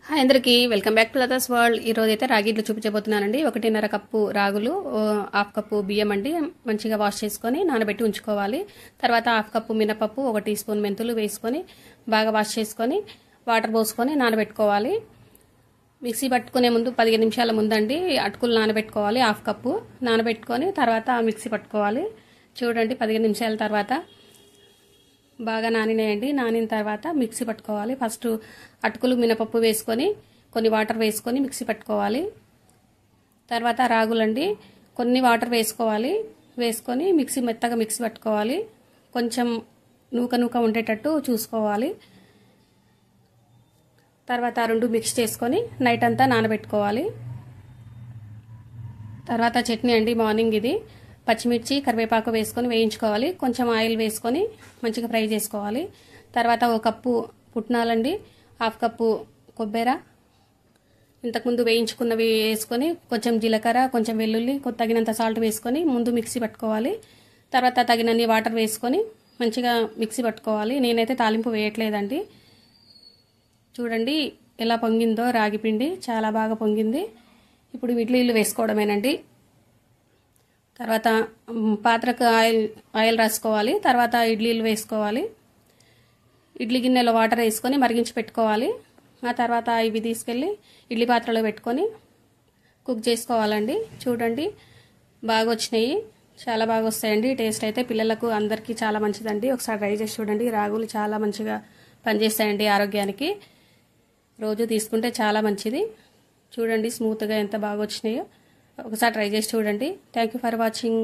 Hi అందరికీ welcome back to Latha's world. ఈ రోజు అయితే రాగి ఇడ్లు చూపించబోతున్నానండి. 1.5 కప్పు రాగులు, హాఫ్ కప్పు బియ్యం అండి మంచిగా వాష్ చేసుకొని నానబెట్టి ఉంచుకోవాలి. తర్వాత హాఫ్ కప్పు మినపప్పు, 1 టీ స్పూన్ మెంతులు వేసుకొని బాగా వాష్ చేసుకొని వాటర్ పోసుకొని నానబెట్టుకోవాలి. మిక్సీ పట్టుకునే ముందు 15 నిమిషాల ముందండి అటుకులు నానబెట్టుకోవాలి. హాఫ్ కప్పు నానబెట్టుకొని తర్వాత మిక్సీ పట్టుకోవాలి. చూడండి 15 నిమిషాల తర్వాత బాగా నానినాయండి. నానిన తర్వాత మిక్సీ పట్టుకోవాలి. ఫస్ట్ అటుకులు మినపప్పు వేసుకొని కొన్ని వాటర్ వేసుకొని మిక్సీ పట్టుకోవాలి. తర్వాత రాగులండి కొన్ని వాటర్ వేసుకోవాలి. వేసుకొని మెత్తగా మిక్సీ పట్టుకోవాలి. కొంచెం నూక ఉండేటట్టు చూసుకోవాలి. తర్వాత రెండు మిక్స్ చేసుకొని నైట్ అంతా నానబెట్టుకోవాలి. తర్వాత చట్నీ అండి మార్నింగ్ ఇది పచ్చిమిర్చి కరివేపాకు వేసుకొని వేయించుకోవాలి. కొంచెం ఆయిల్ వేసుకొని మంచిగా ఫ్రై చేసుకోవాలి. తర్వాత 1 కప్పు పుట్నాలండి, హాఫ్ కప్పు కొబ్బరి, ఇంతకుముందు వేయించుకున్నవి వేసుకొని కొంచెం జీలకర్ర, కొంచెం వెల్లుల్లి, తగినంత సాల్ట్ వేసుకొని ముందు మిక్సీ పట్టుకోవాలి. తర్వాత తగినన్ని వాటర్ వేసుకొని మంచిగా మిక్సీ పట్టుకోవాలి. నేనైతే తాలింపు వేయట్లేదండి. చూడండి ఎలా పొంగిందో రాగి పిండి, చాలా బాగా పొంగింది. ఇప్పుడు ఇడ్లీలు వేసుకోవడమేనండి. తర్వాత పాత్రకు ఆయిల్ రాసుకోవాలి. తర్వాత ఇడ్లీలు వేసుకోవాలి. ఇడ్లీ గిన్నెలో వాటర్ వేసుకొని మరిగించి పెట్టుకోవాలి. ఆ తర్వాత ఇవి తీసుకెళ్ళి ఇడ్లీ పాత్రలో పెట్టుకొని కుక్ చేసుకోవాలండి. చూడండి బాగా వచ్చినాయి, చాలా బాగా వస్తాయండి. టేస్ట్ అయితే పిల్లలకు అందరికీ చాలా మంచిదండి. ఒకసారి ట్రై చేసి చూడండి. రాగులు చాలా మంచిగా పనిచేస్తాయండి ఆరోగ్యానికి. రోజు తీసుకుంటే చాలా మంచిది. చూడండి స్మూత్గా ఎంత బాగా వచ్చినాయో. ఒకసారి ట్రై చేసి చూడండి. Thank you for watching.